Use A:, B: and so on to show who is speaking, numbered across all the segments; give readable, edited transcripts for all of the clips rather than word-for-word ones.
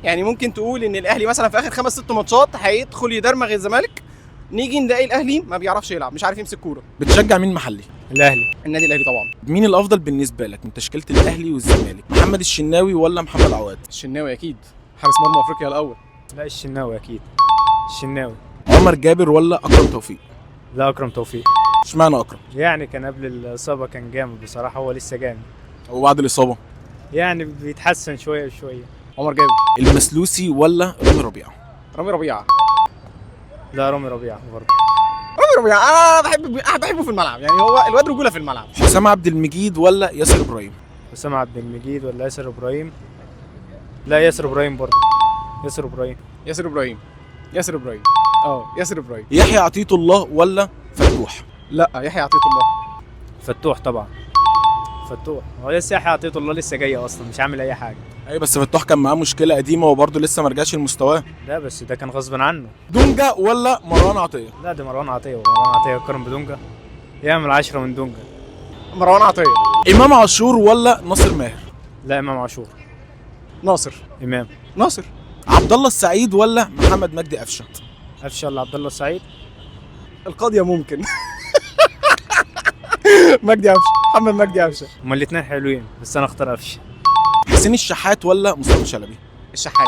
A: يعني ممكن تقول ان الاهلي مثلا في اخر 5 6 ماتشات هيدخل يدرمغ الزمالك، نيجي نلاقي الاهلي ما بيعرفش يلعب، مش عارف يمسك كوره.
B: بتشجع مين محلي؟
C: الاهلي.
A: النادي الاهلي طبعا.
B: مين الافضل بالنسبه لك من تشكيله الاهلي والزمالك؟ محمد الشناوي ولا محمد عواد؟
A: الشناوي اكيد، حارس مرمى افريقيا الاول.
C: لا الشناوي اكيد. الشناوي.
B: عمر جابر ولا اكرم توفيق؟
C: لا اكرم توفيق.
B: اشمعنى اكرم؟
C: يعني كان قبل الاصابه كان جامد بصراحه، هو لسه جامد
B: وبعد الاصابه؟
C: يعني بيتحسن شويه بشويه.
A: عمر جابر.
B: المسلوسي ولا رامي ربيعه؟
A: رامي ربيعه.
C: لا رامي ربيعه برضه.
A: رامي ربيعه انا بحبه في الملعب، يعني هو الواد رجوله في الملعب.
B: حسام عبد المجيد ولا ياسر ابراهيم؟
C: حسام عبد المجيد ولا ياسر ابراهيم؟ لا ياسر ابراهيم برضه. ياسر ابراهيم.
A: ياسر ابراهيم. ياسر ابراهيم. ياسر ابراهيم.
B: يحيى عطية الله ولا فتوح؟
A: لا يحيى عطية الله.
C: فتوح طبعا. فتوح هو لسه يحيى عطية الله لسه جاي اصلا، مش عامل اي حاجه.
B: اي بس فتوح كان معاه مشكله قديمه وبرضه لسه ما رجعش لمستواه.
C: لا بس ده كان غصب عنه.
B: دونجا ولا مروان عطيه؟
C: لا ده مروان عطيه، ومروان عطيه يقارن بدونجا؟ يعمل 10 من دونجا.
A: مروان عطيه.
B: امام عاشور ولا ناصر ماهر؟
C: لا امام عاشور.
A: ناصر.
C: امام.
A: ناصر.
B: عبد الله السعيد ولا محمد مجدي قفشه؟
C: قفشه ولا عبد الله السعيد؟
A: القاضية ممكن. مجدي قفشه. محمد مجدي قفشه.
C: هما الاثنين حلوين بس انا اختار قفشه.
B: حسين الشحات ولا مصطفى شلبي؟
A: الشحات.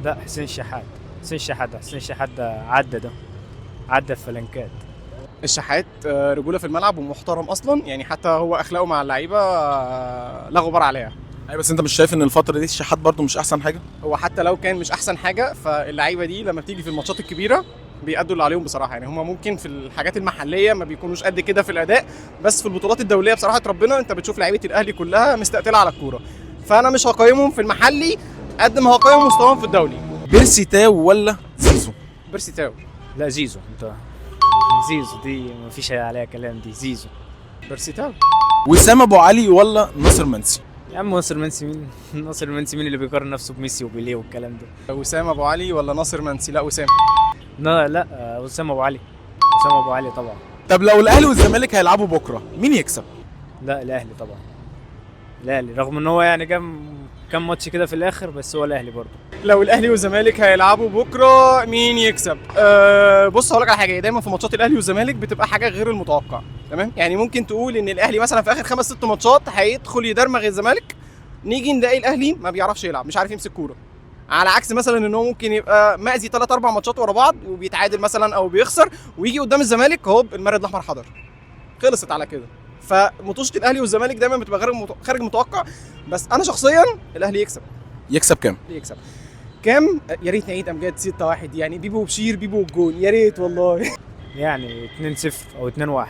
C: لا حسين الشحات. حسين الشحات ده عدى الفلنكات.
A: الشحات رجوله في الملعب ومحترم اصلا، يعني حتى هو اخلاقه مع اللعيبه لا غبار عليها.
B: اي بس انت مش شايف ان الفتره دي الشحات برضه مش احسن حاجه؟
A: هو حتى لو كان مش احسن حاجه، فاللعيبه دي لما بتيجي في الماتشات الكبيره بيأدوا اللي عليهم بصراحه. يعني هم ممكن في الحاجات المحليه ما بيكونوش قد كده في الاداء، بس في البطولات الدوليه بصراحه ربنا انت بتشوف لعيبه الاهلي كلها مستقتله على الكوره. فانا مش هقيمهم في المحلي قد ما هقيم مستواهم في الدولي.
B: بيرسي تاو ولا زيزو؟
A: بيرسي تاو.
C: لا زيزو. انت زيزو دي مفيش عليها كلام، دي زيزو.
A: بيرسي تاو.
B: وسام ابو علي ولا ناصر منسي؟
C: يا عم ناصر منسي مين؟ ناصر منسي مين اللي بيقارن نفسه بميسي وبيليه والكلام ده؟
A: وسام ابو علي ولا ناصر منسي؟ لا وسام.
C: لا وسام ابو علي. وسام ابو علي طبعا.
B: طب لو الاهلي والزمالك هيلعبوا بكره مين يكسب؟
C: لا الاهلي طبعا. الاهلي رغم ان هو يعني كم ماتش كده في الاخر، بس هو الاهلي برضه.
A: لو الاهلي والزمالك هيلعبوا بكره مين يكسب؟ بص هقول لك على حاجه، دايما في ماتشات الاهلي والزمالك بتبقى حاجه غير المتوقع، تمام؟ يعني ممكن تقول ان الاهلي مثلا في اخر 5 6 ماتشات هيدخل يدرمغ الزمالك، نيجي نلاقي الاهلي ما بيعرفش يلعب، مش عارف يمسك كوره. على عكس مثلا ان هو ممكن يبقى مأذي 3 4 ماتشات ورا بعض وبيتعادل مثلا او بيخسر، ويجي قدام الزمالك هوب المارد الاحمر حضر، خلصت على كده. فمطوشه الاهلي والزمالك دايما بتبقى خارج متوقع، بس انا شخصيا الاهلي يكسب.
B: يكسب كام؟
A: يكسب كام؟ يا ريت نعيد امجاد 6-1، يعني بيبو وبشير، بيبو والجون، يا ريت والله.
C: يعني 2-0 او 2-1.